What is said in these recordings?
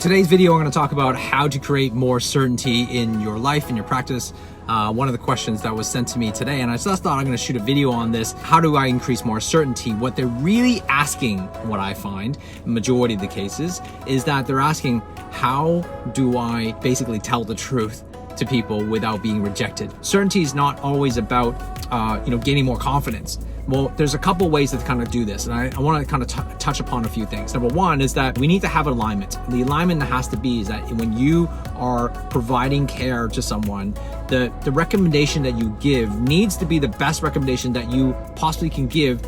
Today's video, I'm going to talk about how to create more certainty in your life, in your practice. One of the questions that was sent to me today, and I just thought I'm going to shoot a video on this. How do I increase more certainty? What they're really asking, what I find, the majority of the cases, is that they're asking, how do I basically tell the truth to people without being rejected? Certainty is not always about, gaining more confidence. Well, there's a couple ways to kind of do this, and I want to kind of touch upon a few things. Number one is that we need to have alignment. The alignment that has to be is that when you are providing care to someone, the recommendation that you give needs to be the best recommendation that you possibly can give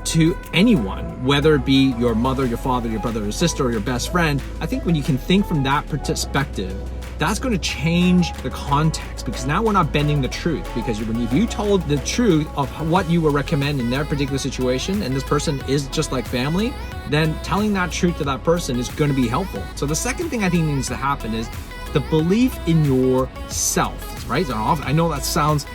to anyone, whether it be your mother, your father, your brother or sister, or your best friend. I think when you can think from that perspective, that's going to change the context, because now we're not bending the truth. Because if you told the truth of what you were recommending in their particular situation, and this person is just like family, then telling that truth to that person is going to be helpful. So the second thing I think needs to happen is the belief in yourself, right? I know that sounds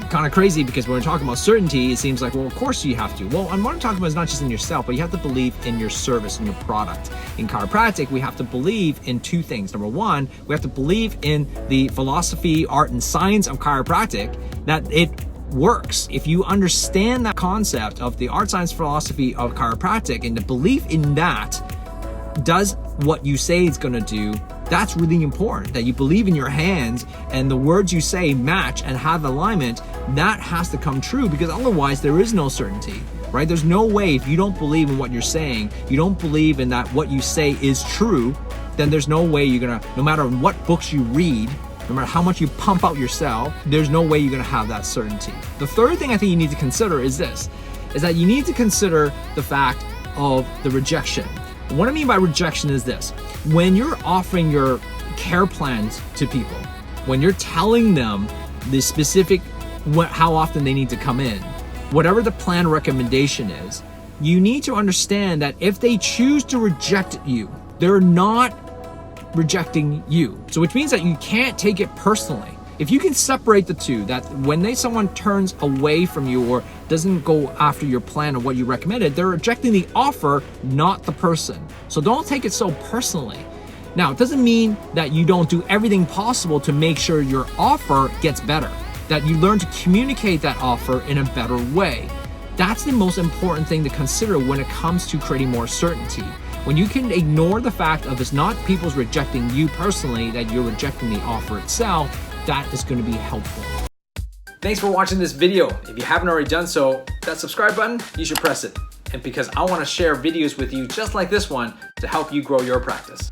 kind of crazy, because when we're talking about certainty, it seems like, well, of course you have to. Well, I'm what I'm talking about is not just in yourself, but you have to believe in your service and your product. In chiropractic, we have to believe in two things. Number one, we have to believe in the philosophy, art, and science of chiropractic, that it works. If you understand that concept of the art, science, philosophy of chiropractic, and the belief in that does what you say it's going to do, that's really important, that you believe in your hands and the words you say match and have alignment. That has to come true, because otherwise there is no certainty, right? There's no way, if you don't believe in what you're saying, you don't believe in that what you say is true, then there's no way you're gonna, no matter what books you read, no matter how much you pump out yourself, there's no way you're gonna have that certainty. The third thing I think you need to consider is this, is that you need to consider the fact of the rejection. What I mean by rejection is this: when you're offering your care plans to people, when you're telling them the specific, how often they need to come in, whatever the plan recommendation is, you need to understand that if they choose to reject you, they're not rejecting you. So which means that you can't take it personally. If you can separate the two, that when someone turns away from you or doesn't go after your plan or what you recommended, they're rejecting the offer, not the person. So don't take it so personally. Now, it doesn't mean that you don't do everything possible to make sure your offer gets better, that you learn to communicate that offer in a better way. That's the most important thing to consider when it comes to creating more certainty. When you can ignore the fact of it's not people's rejecting you personally, that you're rejecting the offer itself, that is going to be helpful. Thanks for watching this video. If you haven't already done so, that subscribe button, you should press it. And because I want to share videos with you just like this one to help you grow your practice.